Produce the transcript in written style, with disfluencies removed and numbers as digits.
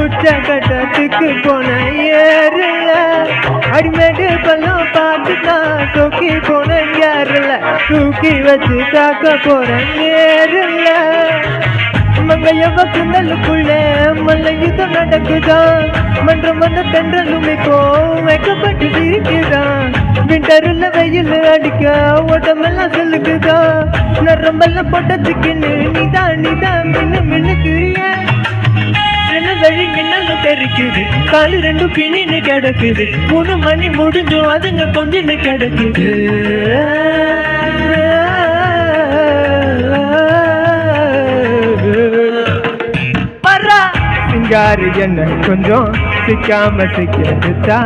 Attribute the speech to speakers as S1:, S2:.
S1: உச்சகட்டத்துக்கு போன ஏறல அடிமேடு பள்ளம் பார்த்துதான் தூக்கி போன யாருல தூக்கி வச்சு தாக்க போற நேருல மங்கையவ குண்டலுக்குள்ள மல்ல யுத்தம் நடக்குதான் மன்றம் வந்த தென்றலும் இப்போ வைக்கப்பட்டு இருக்குதான் விண்டருல வெயில் அடிக்க ஓட்டமெல்லாம் சொல்லுக்குதான் நரம்பெல்லாம் பொட்டத்துக்குன்னு நீதான் மின்னு மின்னுக்குறிய என்ன வழி மின்னலும் தெரிக்குது காலு ரெண்டும் பின்னு கிடக்குது 3 மணி முடிஞ்சும் அதுங்க கொஞ்சம் கிடக்குது சிங்காரி என்ன கொஞ்சம் சிக்காம சிக்கிட்டா